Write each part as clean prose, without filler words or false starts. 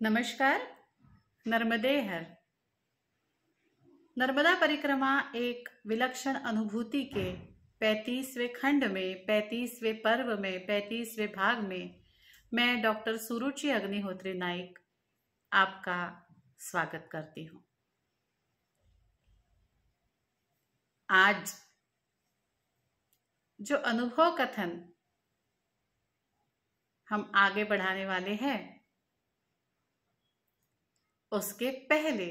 नमस्कार। नर्मदे हर। नर्मदा परिक्रमा एक विलक्षण अनुभूति के 35वें खंड में 35वें पर्व में 35वें भाग में मैं डॉक्टर सुरुचि अग्निहोत्री नाइक आपका स्वागत करती हूँ। आज जो अनुभव कथन हम आगे बढ़ाने वाले हैं उसके पहले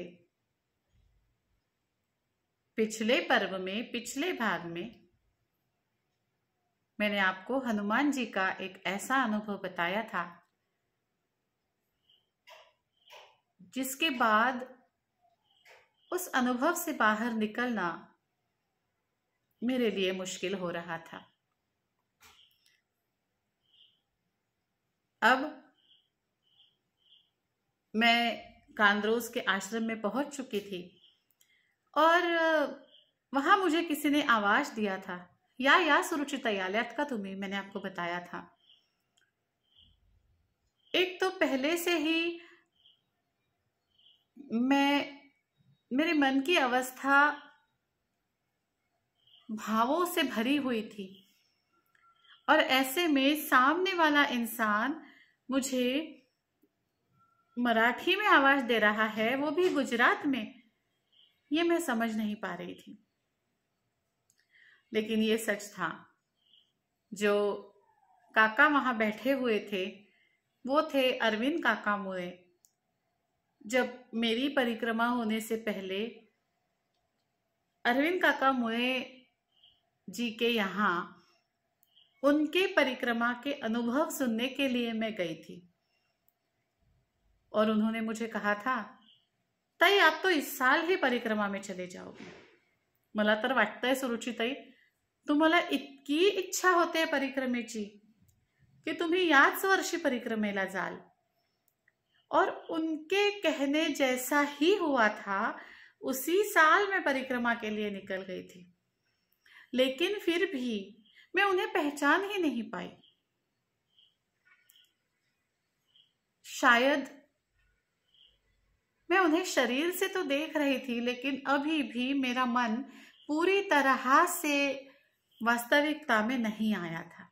पिछले पर्व में पिछले भाग में मैंने आपको हनुमान जी का एक ऐसा अनुभव बताया था जिसके बाद उस अनुभव से बाहर निकलना मेरे लिए मुश्किल हो रहा था। अब मैं कांद्रोस के आश्रम में पहुंच चुकी थी और वहां मुझे किसी ने आवाज दिया था, या सुरुचिता याल्यात का तुम्हें मैंने आपको बताया था। एक तो पहले से ही मेरे मन की अवस्था भावों से भरी हुई थी और ऐसे में सामने वाला इंसान मुझे मराठी में आवाज दे रहा है, वो भी गुजरात में, ये मैं समझ नहीं पा रही थी। लेकिन ये सच था, जो काका वहां बैठे हुए थे वो थे अरविंद काका मुए। जब मेरी परिक्रमा होने से पहले अरविंद काका मुए जी के यहाँ उनके परिक्रमा के अनुभव सुनने के लिए मैं गई थी और उन्होंने मुझे कहा था, ताई आप तो इस साल ही परिक्रमा में चले जाओगे। मला तर वाटतंय सुरुचिताई तुम्हाला इतकी इच्छा होते परिक्रमेची की तुम्ही याच वर्षी परिक्रमेला जाल। और उनके कहने जैसा ही हुआ था। उसी साल मैं परिक्रमा के लिए निकल गई थी, लेकिन फिर भी मैं उन्हें पहचान ही नहीं पाई। शायद मैं उन्हें शरीर से तो देख रही थी, लेकिन अभी भी मेरा मन पूरी तरह से वास्तविकता में नहीं आया था।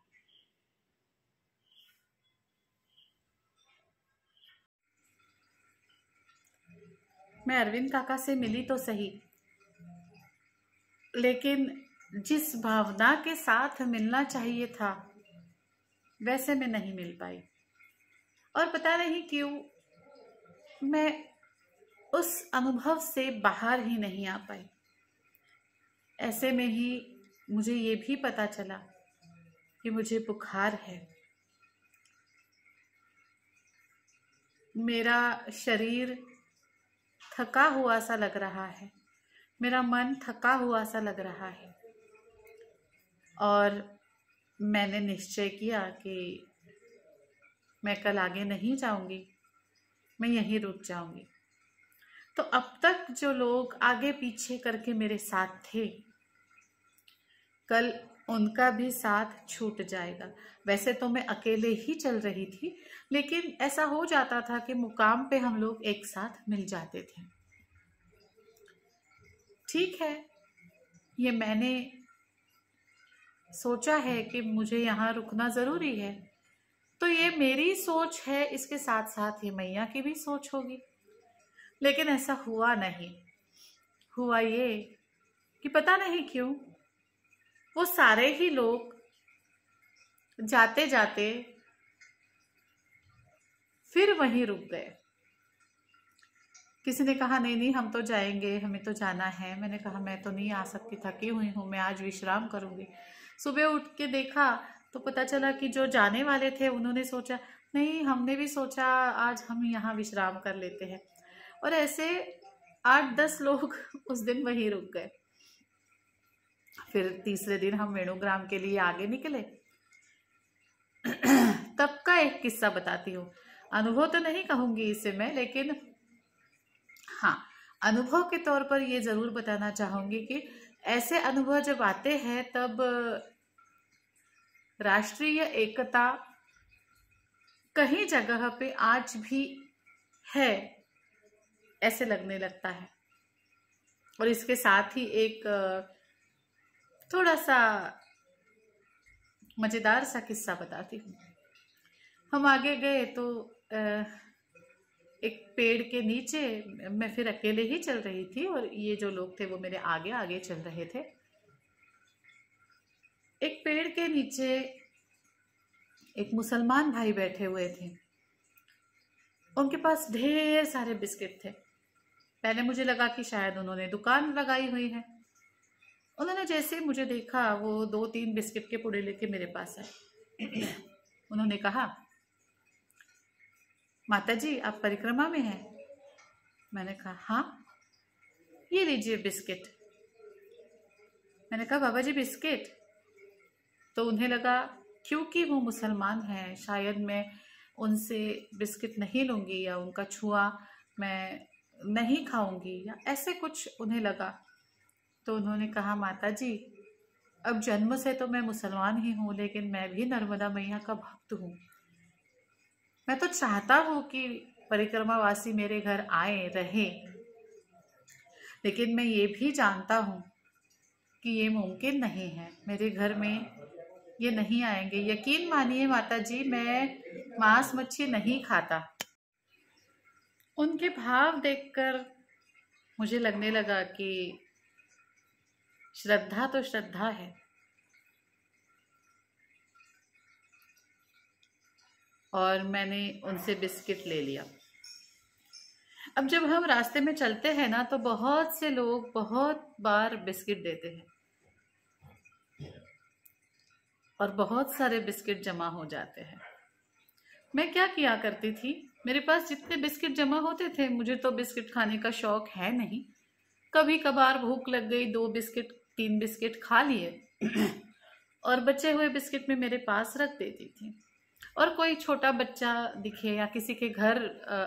मैं अरविंद काका से मिली तो सही, लेकिन जिस भावना के साथ मिलना चाहिए था वैसे मैं नहीं मिल पाई। और पता नहीं क्यों मैं उस अनुभव से बाहर ही नहीं आ पाई। ऐसे में ही मुझे ये भी पता चला कि मुझे बुखार है। मेरा शरीर थका हुआ सा लग रहा है, मेरा मन थका हुआ सा लग रहा है और मैंने निश्चय किया कि मैं कल आगे नहीं जाऊंगी, मैं यहीं रुक जाऊंगी। तो अब तक जो लोग आगे पीछे करके मेरे साथ थे, कल उनका भी साथ छूट जाएगा। वैसे तो मैं अकेले ही चल रही थी, लेकिन ऐसा हो जाता था कि मुकाम पे हम लोग एक साथ मिल जाते थे। ठीक है, ये मैंने सोचा है कि मुझे यहाँ रुकना जरूरी है, तो ये मेरी सोच है, इसके साथ साथ ये मैया की भी सोच होगी। लेकिन ऐसा हुआ नहीं। हुआ ये कि पता नहीं क्यों वो सारे ही लोग जाते जाते फिर वहीं रुक गए। किसी ने कहा नहीं हम तो जाएंगे, हमें तो जाना है। मैंने कहा मैं तो नहीं आ सकती, थकी हुई हूँ, मैं आज विश्राम करूंगी। सुबह उठ के देखा तो पता चला कि जो जाने वाले थे उन्होंने सोचा नहीं, हमने भी सोचा आज हम यहाँ विश्राम कर लेते हैं। और ऐसे 8-10 लोग उस दिन वहीं रुक गए। फिर तीसरे दिन हम वेणुग्राम के लिए आगे निकले। तब का एक किस्सा बताती हूँ। अनुभव तो नहीं कहूंगी इसे मैं, लेकिन हाँ, अनुभव के तौर पर ये जरूर बताना चाहूंगी कि ऐसे अनुभव जब आते हैं तब राष्ट्रीय एकता कहीं जगह पे आज भी है ऐसे लगने लगता है। और इसके साथ ही एक थोड़ा सा मजेदार सा किस्सा बताती हूँ। हम आगे गए तो एक पेड़ के नीचे, मैं फिर अकेले ही चल रही थी और ये जो लोग थे वो मेरे आगे आगे चल रहे थे। एक पेड़ के नीचे एक मुसलमान भाई बैठे हुए थे। उनके पास ढेर सारे बिस्किट थे। पहले मुझे लगा कि शायद उन्होंने दुकान लगाई हुई है। उन्होंने जैसे मुझे देखा वो 2-3 बिस्किट के पुड़े लेके मेरे पास आए। उन्होंने कहा, माता जी आप परिक्रमा में हैं? मैंने कहा हाँ। ये लीजिए बिस्किट। मैंने कहा बाबा जी बिस्किट? तो उन्हें लगा क्योंकि वो मुसलमान हैं शायद मैं उनसे बिस्किट नहीं लूंगी या उनका छुआ मैं नहीं खाऊंगी या ऐसे कुछ उन्हें लगा। तो उन्होंने कहा, माता जी अब जन्म से तो मैं मुसलमान ही हूँ, लेकिन मैं भी नर्मदा मैया का भक्त हूँ। मैं तो चाहता हूँ कि परिक्रमावासी मेरे घर आए रहे, लेकिन मैं ये भी जानता हूँ कि ये मुमकिन नहीं है, मेरे घर में ये नहीं आएंगे। यकीन मानिए माता जी मैं मांस मच्छी नहीं खाता। उनके भाव देखकर मुझे लगने लगा कि श्रद्धा तो श्रद्धा है। और मैंने उनसे बिस्किट ले लिया। अब जब हम रास्ते में चलते हैं ना तो बहुत से लोग बहुत बार बिस्किट देते हैं और बहुत सारे बिस्किट जमा हो जाते हैं। मैं क्या किया करती थी, मेरे पास जितने बिस्किट जमा होते थे, मुझे तो बिस्किट खाने का शौक है नहीं, कभी कभार भूख लग गई 2 बिस्किट 3 बिस्किट खा लिए और बचे हुए बिस्किट में मेरे पास रख देती थी। और कोई छोटा बच्चा दिखे या किसी के घर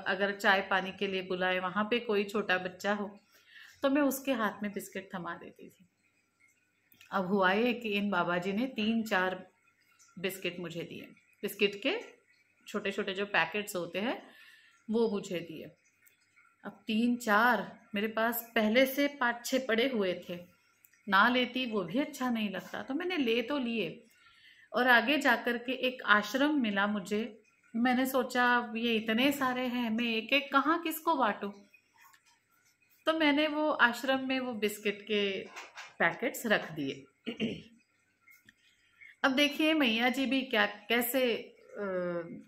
अगर चाय पानी के लिए बुलाए, वहां पे कोई छोटा बच्चा हो तो मैं उसके हाथ में बिस्किट थमा देती थी। अब हुआ ये कि इन बाबा जी ने 3-4 बिस्किट मुझे दिए। बिस्किट के छोटे छोटे जो पैकेट्स होते हैं वो मुझे दिए। अब 3-4 मेरे पास पहले से 5-6 पड़े हुए थे, ना लेती वो भी अच्छा नहीं लगता, तो मैंने ले तो लिए। और आगे जाकर के एक आश्रम मिला मुझे। मैंने सोचा ये इतने सारे हैं, मैं एक एक कहाँ किसको बांटूं। तो मैंने वो आश्रम में वो बिस्किट के पैकेट्स रख दिए। अब देखिए मैया जी भी क्या कैसे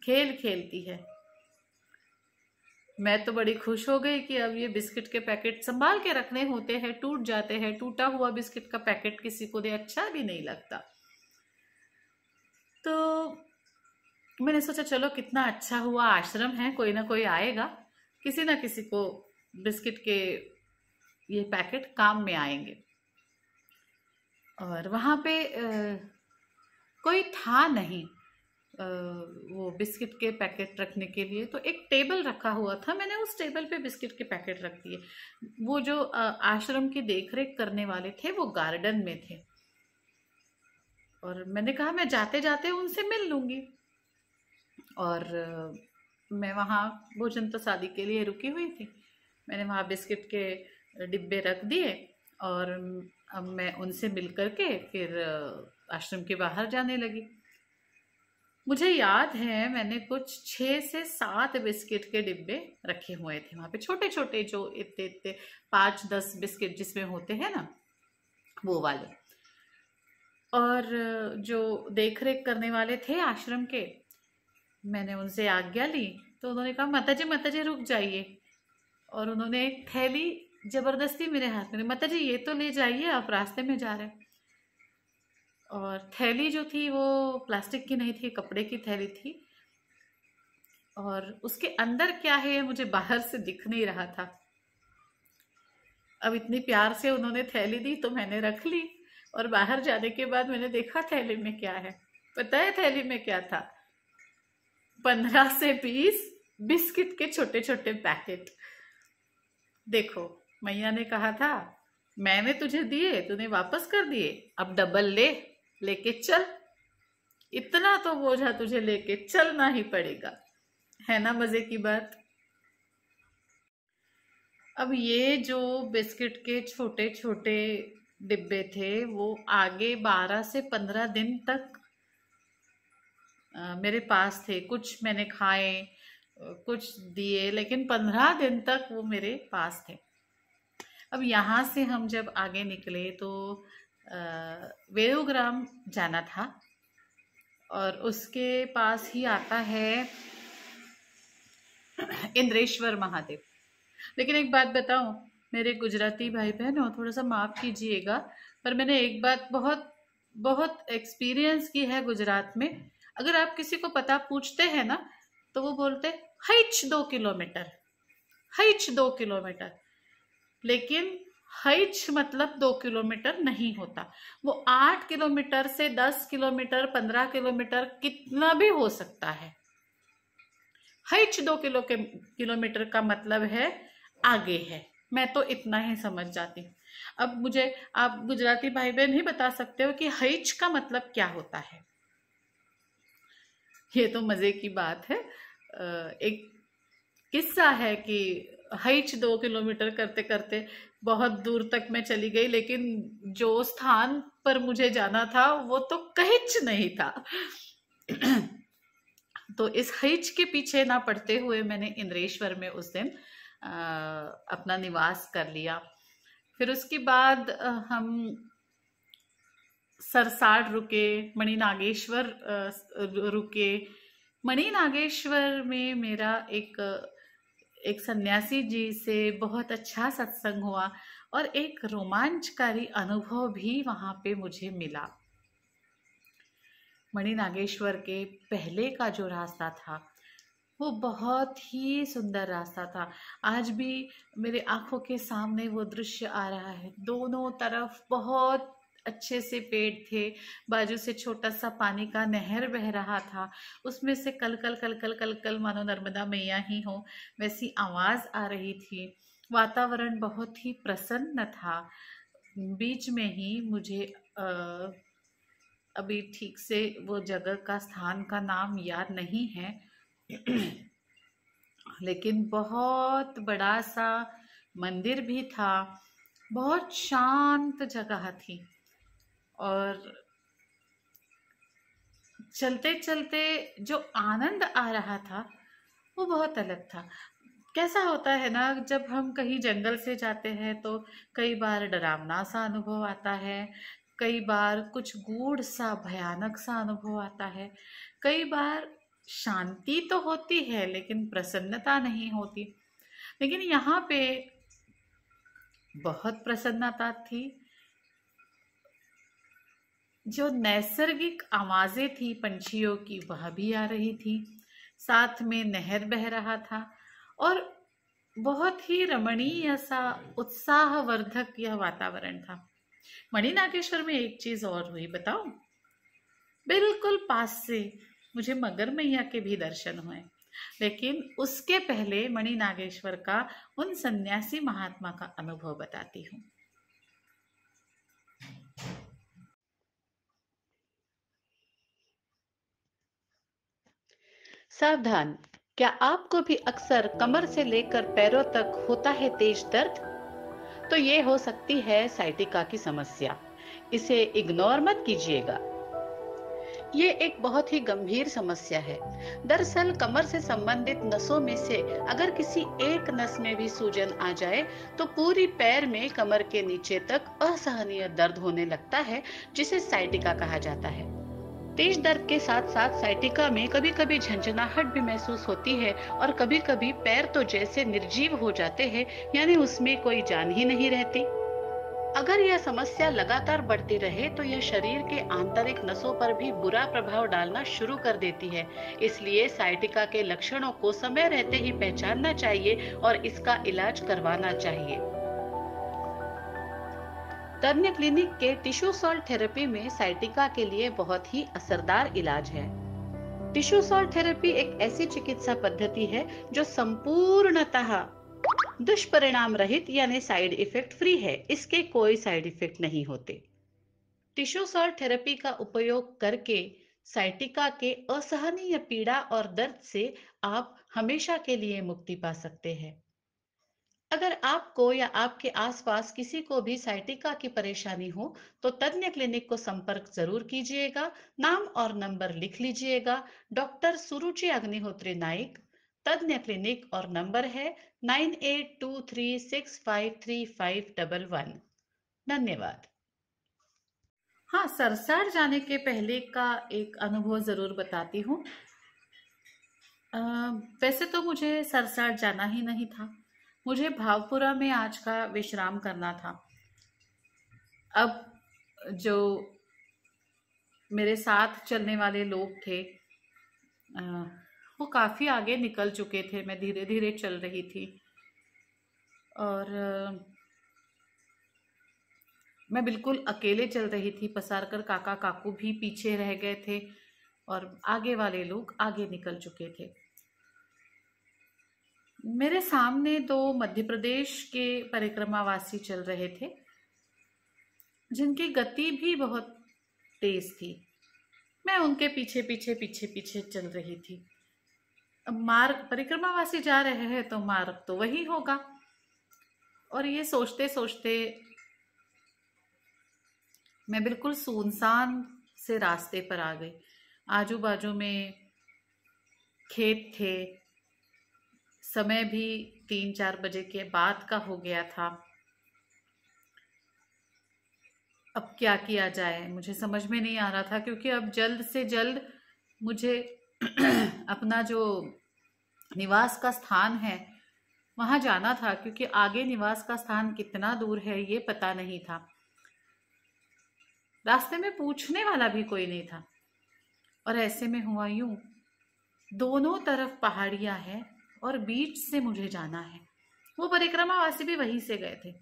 खेल खेलती है। मैं तो बड़ी खुश हो गई कि अब ये बिस्किट के पैकेट संभाल के रखने होते हैं, टूट जाते हैं। टूटा हुआ बिस्किट का पैकेट किसी को दे अच्छा भी नहीं लगता। तो मैंने सोचा चलो कितना अच्छा हुआ, आश्रम है, कोई ना कोई आएगा, किसी ना किसी को बिस्किट के ये पैकेट काम में आएंगे। और वहां पे कोई था नहीं वो बिस्किट के पैकेट रखने के लिए, तो एक टेबल रखा हुआ था। मैंने उस टेबल पे बिस्किट के पैकेट रख दिए। वो जो आश्रम की देखरेख करने वाले थे वो गार्डन में थे और मैंने कहा मैं जाते जाते उनसे मिल लूंगी। और मैं वहाँ भोजन तो शादी के लिए रुकी हुई थी, मैंने वहाँ बिस्किट के डिब्बे रख दिए और अब मैं उनसे मिल करके फिर आश्रम के बाहर जाने लगी। मुझे याद है मैंने कुछ 6 से 7 बिस्किट के डिब्बे रखे हुए थे वहाँ पे, छोटे छोटे जो इतने इतने 5-10 बिस्किट जिसमें होते हैं ना वो वाले। और जो देखरेख करने वाले थे आश्रम के, मैंने उनसे आज्ञा ली तो उन्होंने कहा माता जी रुक जाइए। और उन्होंने एक थैली जबरदस्ती मेरे हाथ में दी, माता जी ये तो ले जाइए, आप रास्ते में जा रहे हैं। और थैली जो थी वो प्लास्टिक की नहीं थी, कपड़े की थैली थी और उसके अंदर क्या है मुझे बाहर से दिख नहीं रहा था। अब इतनी प्यार से उन्होंने थैली दी तो मैंने रख ली और बाहर जाने के बाद मैंने देखा थैली में क्या है। पता है थैली में क्या था? 15 से 20 बिस्किट के छोटे छोटे पैकेट। देखो मैया ने कहा था मैंने तुझे दिए तूने वापस कर दिए, अब डबल लेके चल, इतना तो बोझा तुझे लेके चलना ही पड़ेगा। है ना मजे की बात? अब ये जो बिस्किट के छोटे छोटे डिब्बे थे वो आगे 12 से 15 दिन तक मेरे पास थे। कुछ मैंने खाए, कुछ दिए, लेकिन 15 दिन तक वो मेरे पास थे। अब यहाँ से हम जब आगे निकले तो वेरुग्राम जाना था और उसके पास ही आता है इंद्रेश्वर महादेव। लेकिन एक बात बताऊं, मेरे गुजराती भाई बहन हो, थोड़ा सा माफ कीजिएगा, पर मैंने एक बात बहुत बहुत एक्सपीरियंस की है गुजरात में। अगर आप किसी को पता पूछते हैं ना तो वो बोलते हईच 2 किलोमीटर, हईच 2 किलोमीटर। लेकिन हईच मतलब 2 किलोमीटर नहीं होता। वो 8 किलोमीटर से 10 किलोमीटर, 15 किलोमीटर, कितना भी हो सकता है। हईच 2 किलोमीटर का मतलब है आगे है। मैं तो इतना ही समझ जाती हूँ। अब मुझे आप गुजराती भाई बहन ही बता सकते हो कि हईच का मतलब क्या होता है। ये तो मजे की बात है। एक किस्सा है कि हईच 2 किलोमीटर करते करते बहुत दूर तक मैं चली गई, लेकिन जो स्थान पर मुझे जाना था वो तो कहिच नहीं था। तो इस हईच के पीछे ना पड़ते हुए मैंने इंद्रेश्वर में उस दिन अपना निवास कर लिया। फिर उसके बाद हम सरसाड़ रुके, मणिनागेश्वर रुके। मणिनागेश्वर में मेरा एक सन्यासी जी से बहुत अच्छा सत्संग हुआ और एक रोमांचकारी अनुभव भी वहां पे मुझे मिला। मणिनागेश्वर के पहले का जो रास्ता था वो बहुत ही सुंदर रास्ता था। आज भी मेरे आंखों के सामने वो दृश्य आ रहा है। दोनों तरफ बहुत अच्छे से पेड़ थे, बाजू से छोटा सा पानी का नहर बह रहा था, उसमें से कल कल कल कल कल कल मानो नर्मदा मैया ही हो वैसी आवाज आ रही थी। वातावरण बहुत ही प्रसन्न था। बीच में ही मुझे अभी ठीक से वो जगह का स्थान का नाम याद नहीं है, लेकिन बहुत बड़ा सा मंदिर भी था। बहुत शांत जगह थी और चलते चलते जो आनंद आ रहा था वो बहुत अलग था। कैसा होता है ना, जब हम कहीं जंगल से जाते हैं तो कई बार डरावना सा अनुभव आता है, कई बार कुछ गूढ़ सा भयानक सा अनुभव आता है, कई बार शांति तो होती है लेकिन प्रसन्नता नहीं होती। लेकिन यहाँ पे बहुत प्रसन्नता थी। जो नैसर्गिक आवाजें थी पंछियों की वह भी आ रही थी, साथ में नहर बह रहा था और बहुत ही रमणीय सा उत्साहवर्धक यह वातावरण था। मणिनागेश्वर में एक चीज और हुई, बताओ। बिल्कुल पास से मुझे मगर मैया के भी दर्शन हुए। लेकिन उसके पहले मणिनागेश्वर का उन सन्यासी महात्मा का अनुभव बताती हूँ। सावधान! क्या आपको भी अक्सर कमर से लेकर पैरों तक होता है तेज दर्द? तो ये हो सकती है साइटिका की समस्या। इसे इग्नोर मत कीजिएगा। ये एक बहुत ही गंभीर समस्या है। दरअसल कमर से संबंधित नसों में से अगर किसी एक नस में भी सूजन आ जाए तो पूरी पैर में कमर के नीचे तक असहनीय दर्द होने लगता है, जिसे साइटिका कहा जाता है। तेज दर्द के साथ साथ साइटिका में कभी कभी झंझनाहट भी महसूस होती है और कभी कभी पैर तो जैसे निर्जीव हो जाते हैं, यानी उसमें कोई जान ही नहीं रहती। अगर यह समस्या लगातार बढ़ती रहे तो यह शरीर के आंतरिक नसों पर भी बुरा प्रभाव डालना शुरू कर देती है। इसलिए साइटिका के लक्षणों को समय रहते ही पहचानना चाहिए और इसका इलाज करवाना चाहिए। तन्य क्लिनिक के टिश्यू सॉल्ट थेरेपी में साइटिका के लिए बहुत ही असरदार इलाज है। टिश्यू सॉल्ट थेरेपी एक ऐसी चिकित्सा पद्धति है जो संपूर्णतः दुष्परिणाम रहित यानी साइड इफेक्ट फ्री है। इसके कोई साइड इफेक्ट नहीं होते। टिश्यू सॉल्ट थेरेपी का उपयोग करके साइटिका के असहनीय पीड़ा और दर्द से आप हमेशा के लिए मुक्ति पा सकते हैं। अगर आपको या आपके आसपास किसी को भी साइटिका की परेशानी हो तो तज्ञ क्लिनिक को संपर्क जरूर कीजिएगा। नाम और नंबर लिख लीजिएगा। डॉक्टर सुरुचि अग्निहोत्री नाइक, तज्ञ क्लिनिक, और नंबर है 9823653511। धन्यवाद। हाँ, सरसाड़ जाने के पहले का एक अनुभव ज़रूर बताती हूँ। अ, वैसे तो मुझे सरसाड़ जाना ही नहीं था। मुझे भावपुरा में आज का विश्राम करना था। अब जो मेरे साथ चलने वाले लोग थे, अ, वो काफ़ी आगे निकल चुके थे। मैं धीरे धीरे चल रही थी और मैं बिल्कुल अकेले चल रही थी। पसारकर काका काकू भी पीछे रह गए थे और आगे वाले लोग आगे निकल चुके थे। मेरे सामने दो मध्य प्रदेश के परिक्रमावासी चल रहे थे, जिनकी गति भी बहुत तेज थी। मैं उनके पीछे पीछे पीछे पीछे चल रही थी। अब मार्ग, परिक्रमावासी जा रहे हैं तो मार्ग तो वही होगा। और ये सोचते सोचते मैं बिल्कुल सुनसान से रास्ते पर आ गई। आजू बाजू में खेत थे। समय भी 3-4 बजे के बाद का हो गया था। अब क्या किया जाए मुझे समझ में नहीं आ रहा था, क्योंकि अब जल्द से जल्द मुझे अपना जो निवास का स्थान है वहां जाना था, क्योंकि आगे निवास का स्थान कितना दूर है ये पता नहीं था। रास्ते में पूछने वाला भी कोई नहीं था। और ऐसे में हुआ यूं, दोनों तरफ पहाड़ियां हैं और बीच से मुझे जाना है। वो परिक्रमावासी भी वहीं से गए थे।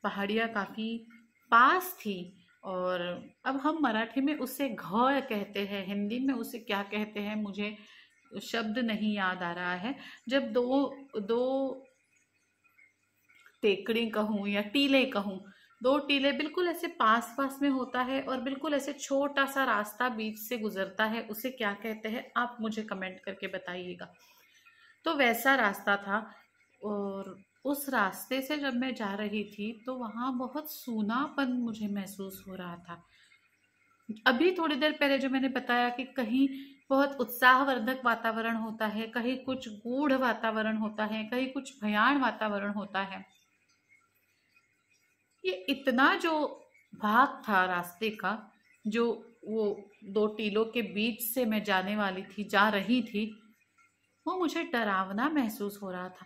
पहाड़ियां काफी पास थी। और अब हम मराठी में उसे घ कहते हैं, हिंदी में उसे क्या कहते हैं मुझे शब्द नहीं याद आ रहा है। जब दो दो टेकड़ी कहूँ या टीले कहूँ, दो टीले बिल्कुल ऐसे पास पास में होता है और बिल्कुल ऐसे छोटा सा रास्ता बीच से गुजरता है, उसे क्या कहते हैं आप मुझे कमेंट करके बताइएगा। तो वैसा रास्ता था। और उस रास्ते से जब मैं जा रही थी तो वहां बहुत सूनापन मुझे महसूस हो रहा था। अभी थोड़ी देर पहले जो मैंने बताया कि कहीं बहुत उत्साहवर्धक वातावरण होता है, कहीं कुछ गूढ़ वातावरण होता है, कहीं कुछ भयान वातावरण होता है, ये इतना जो भाग था रास्ते का, जो वो दो टीलों के बीच से मैं जाने वाली थी, जा रही थी, वो मुझे डरावना महसूस हो रहा था।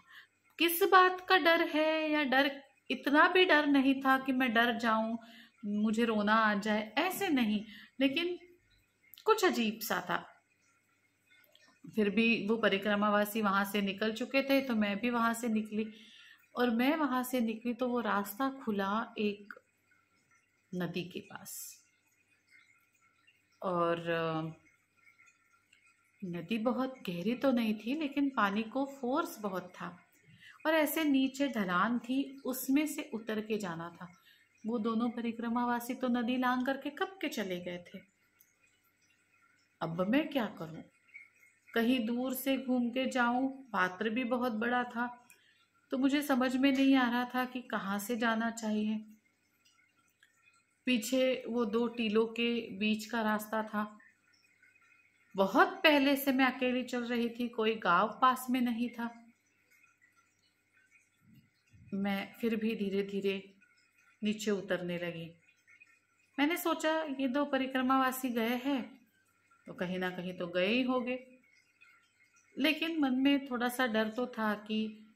किस बात का डर है या डर, इतना भी डर नहीं था कि मैं डर जाऊं, मुझे रोना आ जाए, ऐसे नहीं, लेकिन कुछ अजीब सा था। फिर भी वो परिक्रमावासी वहां से निकल चुके थे तो मैं भी वहां से निकली। और मैं वहां से निकली तो वो रास्ता खुला एक नदी के पास। और नदी बहुत गहरी तो नहीं थी, लेकिन पानी को फोर्स बहुत था और ऐसे नीचे ढलान थी, उसमें से उतर के जाना था। वो दोनों परिक्रमावासी तो नदी लांग करके कब के चले गए थे। अब मैं क्या करूं? कहीं दूर से घूम के जाऊं, पात्र भी बहुत बड़ा था, तो मुझे समझ में नहीं आ रहा था कि कहाँ से जाना चाहिए। पीछे वो दो टीलों के बीच का रास्ता था। बहुत पहले से मैं अकेली चल रही थी, कोई गांव पास में नहीं था। मैं फिर भी धीरे धीरे नीचे उतरने लगी। मैंने सोचा ये दो परिक्रमावासी गए हैं तो कहीं ना कहीं तो गए ही होंगे, लेकिन मन में थोड़ा सा डर तो था कि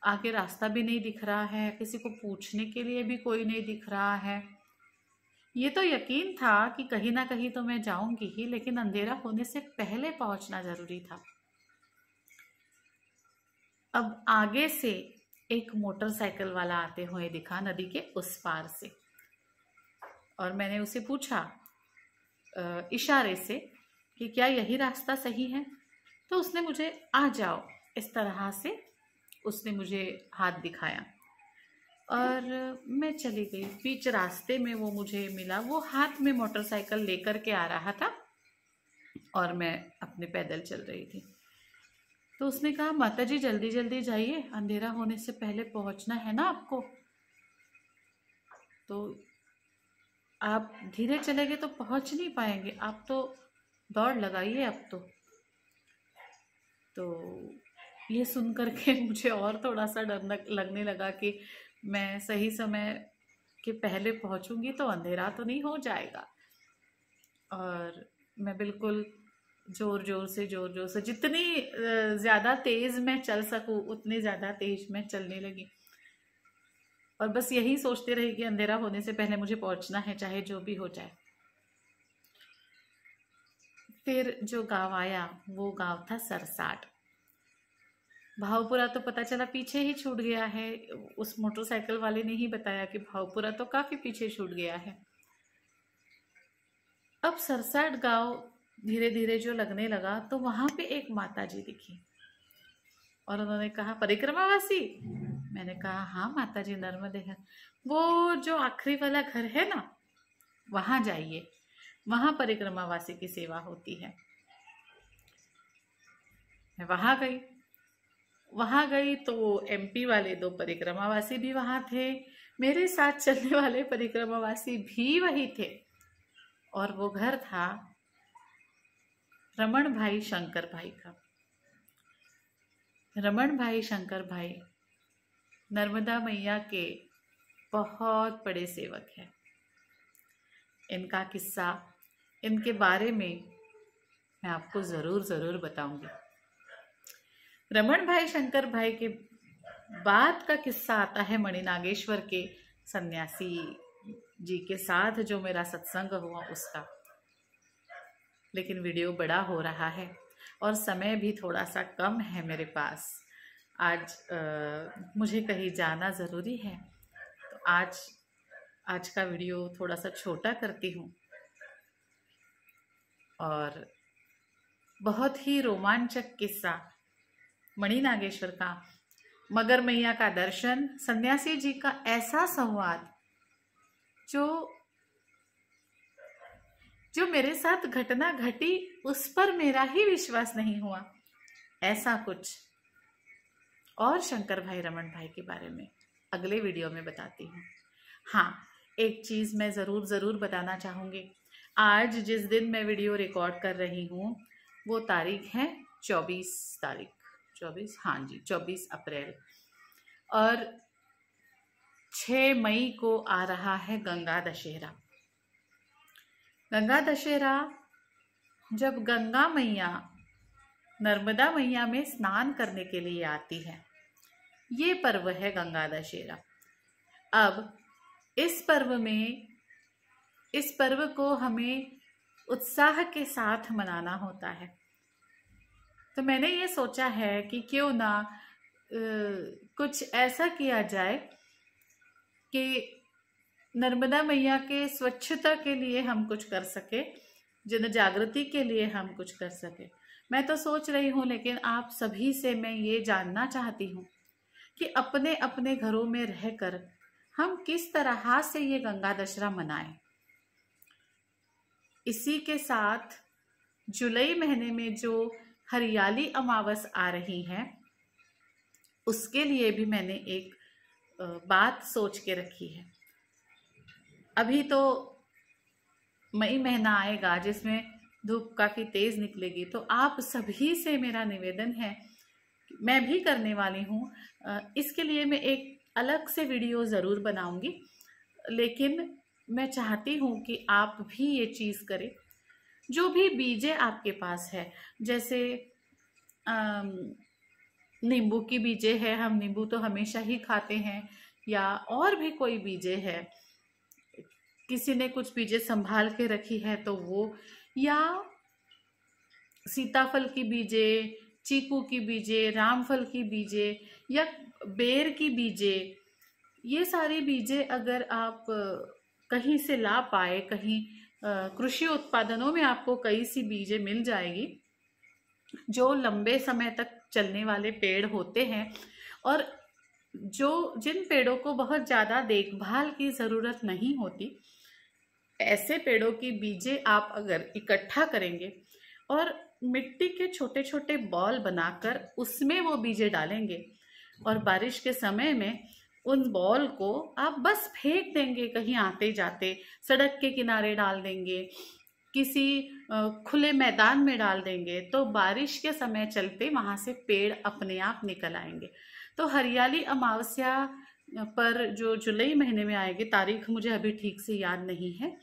आगे रास्ता भी नहीं दिख रहा है, किसी को पूछने के लिए भी कोई नहीं दिख रहा है। ये तो यकीन था कि कहीं ना कहीं तो मैं जाऊंगी ही, लेकिन अंधेरा होने से पहले पहुंचना जरूरी था। अब आगे से एक मोटरसाइकिल वाला आते हुए दिखा नदी के उस पार से, और मैंने उसे पूछा इशारे से कि क्या यही रास्ता सही है। तो उसने मुझे आ जाओ इस तरह से उसने मुझे हाथ दिखाया और मैं चली गई। बीच रास्ते में वो मुझे मिला, वो हाथ में मोटरसाइकिल लेकर के आ रहा था और मैं अपने पैदल चल रही थी। तो उसने कहा माता जी जल्दी जल्दी जाइए, अंधेरा होने से पहले पहुंचना है ना आपको, तो आप धीरे चलेंगे तो पहुंच नहीं पाएंगे, आप तो दौड़ लगाइए अब तो ये सुन करके मुझे और थोड़ा सा डर लगने लगा कि मैं सही समय के पहले पहुंचूंगी तो अंधेरा तो नहीं हो जाएगा। और मैं बिल्कुल जोर जोर से जितनी ज़्यादा तेज़ मैं चल सकूं उतनी ज़्यादा तेज़ मैं चलने लगी, और बस यही सोचते रही कि अंधेरा होने से पहले मुझे पहुंचना है, चाहे जो भी हो जाए। फिर जो गांव आया वो गांव था सरसाट। भावपुरा तो पता चला पीछे ही छूट गया है, उस मोटरसाइकिल वाले ने ही बताया कि भावपुरा तो काफ़ी पीछे छूट गया है। अब सरसाट गांव धीरे धीरे जो लगने लगा तो वहां पे एक माता जी दिखी और उन्होंने कहा परिक्रमावासी। मैंने कहा हाँ माता जी, नर्मदे है। वो जो आखिरी वाला घर है ना, वहां जाइए, वहां परिक्रमावासी की सेवा होती है। मैं वहां गई तो एमपी वाले 2 परिक्रमावासी भी वहां थे, मेरे साथ चलने वाले परिक्रमावासी भी वही थे, और वो घर था रमन भाई शंकर भाई का। रमन भाई शंकर भाई नर्मदा मैया के बहुत बड़े सेवक हैं। इनका किस्सा, इनके बारे में मैं आपको ज़रूर बताऊंगी। रमन भाई शंकर भाई के बाद का किस्सा आता है मणिनागेश्वर के सन्यासी जी के साथ जो मेरा सत्संग हुआ उसका। लेकिन वीडियो बड़ा हो रहा है और समय भी थोड़ा सा कम है मेरे पास। आज मुझे कहीं जाना ज़रूरी है, तो आज का वीडियो थोड़ा सा छोटा करती हूँ। और बहुत ही रोमांचक किस्सा मणिनागेश्वर का, मगर मैया का दर्शन, सन्यासी जी का ऐसा संवाद जो मेरे साथ घटना घटी उस पर मेरा ही विश्वास नहीं हुआ, ऐसा कुछ। और शंकर भाई रमन भाई के बारे में अगले वीडियो में बताती हूँ। हाँ, एक चीज़ मैं ज़रूर बताना चाहूँगी। आज जिस दिन मैं वीडियो रिकॉर्ड कर रही हूँ वो तारीख है 24 अप्रैल, और 6 मई को आ रहा है गंगा दशहरा। गंगा दशहरा जब गंगा मैया नर्मदा मैया में स्नान करने के लिए आती है, ये पर्व है गंगा दशहरा। अब इस पर्व को हमें उत्साह के साथ मनाना होता है। तो मैंने ये सोचा है कि क्यों ना कुछ ऐसा किया जाए कि नर्मदा मैया के स्वच्छता के लिए हम कुछ कर सके, जन जागृति के लिए हम कुछ कर सके। मैं तो सोच रही हूँ, लेकिन आप सभी से मैं ये जानना चाहती हूँ कि अपने अपने घरों में रहकर हम किस तरह से ये गंगा दशहरा मनाएं। इसी के साथ जुलाई महीने में जो हरियाली अमावस आ रही है, उसके लिए भी मैंने एक बात सोच के रखी है। अभी तो मई महीना आएगा जिसमें धूप काफ़ी तेज़ निकलेगी, तो आप सभी से मेरा निवेदन है, मैं भी करने वाली हूँ, इसके लिए मैं एक अलग से वीडियो ज़रूर बनाऊंगी, लेकिन मैं चाहती हूँ कि आप भी ये चीज़ करें। जो भी बीजे आपके पास है, जैसे नींबू की बीजे है, हम नींबू तो हमेशा ही खाते हैं, या और भी कोई बीजे है, किसी ने कुछ बीजे संभाल के रखी है तो वो, या सीताफल की बीजे, चीकू की बीजे, रामफल की बीजे, या बेर की बीजे, ये सारी बीजे अगर आप कहीं से ला पाए, कहीं कृषि उत्पादनों में आपको कई सी बीजे मिल जाएगी जो लंबे समय तक चलने वाले पेड़ होते हैं, और जिन पेड़ों को बहुत ज़्यादा देखभाल की ज़रूरत नहीं होती, ऐसे पेड़ों की बीजें आप अगर इकट्ठा करेंगे और मिट्टी के छोटे छोटे बॉल बनाकर उसमें वो बीजे डालेंगे और बारिश के समय में उन बॉल को आप बस फेंक देंगे, कहीं आते जाते सड़क के किनारे डाल देंगे, किसी खुले मैदान में डाल देंगे, तो बारिश के समय चलते वहां से पेड़ अपने आप निकल आएंगे। तो हरियाली अमावस्या पर जो जुलाई महीने में आएगी, तारीख मुझे अभी ठीक से याद नहीं है,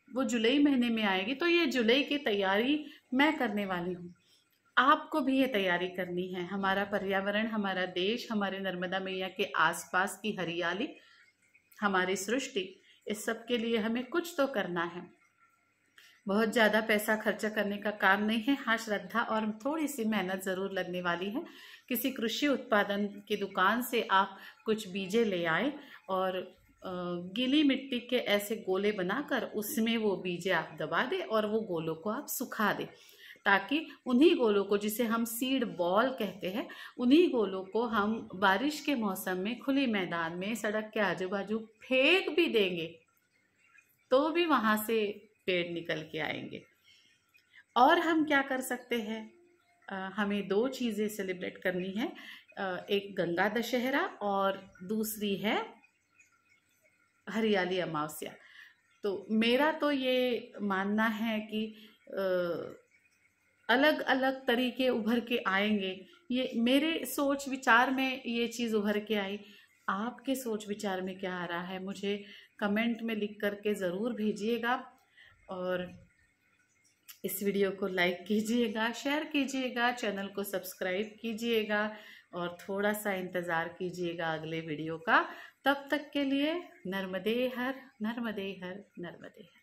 वो जुलाई महीने में आएगी। तो ये जुलाई की तैयारी मैं करने वाली हूँ, आपको भी ये तैयारी करनी है। हमारा पर्यावरण, हमारा देश, हमारे नर्मदा मैया के आसपास की हरियाली, हमारी सृष्टि, इस सब के लिए हमें कुछ तो करना है। बहुत ज़्यादा पैसा खर्चा करने का काम नहीं है। हाँ, श्रद्धा और थोड़ी सी मेहनत ज़रूर लगने वाली है। किसी कृषि उत्पादन की दुकान से आप कुछ बीजे ले आए और गीली मिट्टी के ऐसे गोले बनाकर उसमें वो बीजे आप दबा दें और वो गोलों को आप सुखा दें, ताकि उन्हीं गोलों को, जिसे हम सीड बॉल कहते हैं, उन्हीं गोलों को हम बारिश के मौसम में खुले मैदान में सड़क के आजू बाजू फेंक भी देंगे तो भी वहां से पेड़ निकल के आएंगे। और हम क्या कर सकते हैं, हमें 2 चीज़ें सेलिब्रेट करनी है, एक गंगा दशहरा और दूसरी है हरियाली अमावस्या। तो मेरा तो ये मानना है कि अलग अलग तरीके उभर के आएंगे। ये मेरे सोच विचार में ये चीज़ उभर के आई। आपके सोच विचार में क्या आ रहा है, मुझे कमेंट में लिख करके ज़रूर भेजिएगा। और इस वीडियो को लाइक कीजिएगा, शेयर कीजिएगा, चैनल को सब्सक्राइब कीजिएगा और थोड़ा सा इंतज़ार कीजिएगा अगले वीडियो का। तब तक के लिए नर्मदे हर, नर्मदे हर, नर्मदे हर।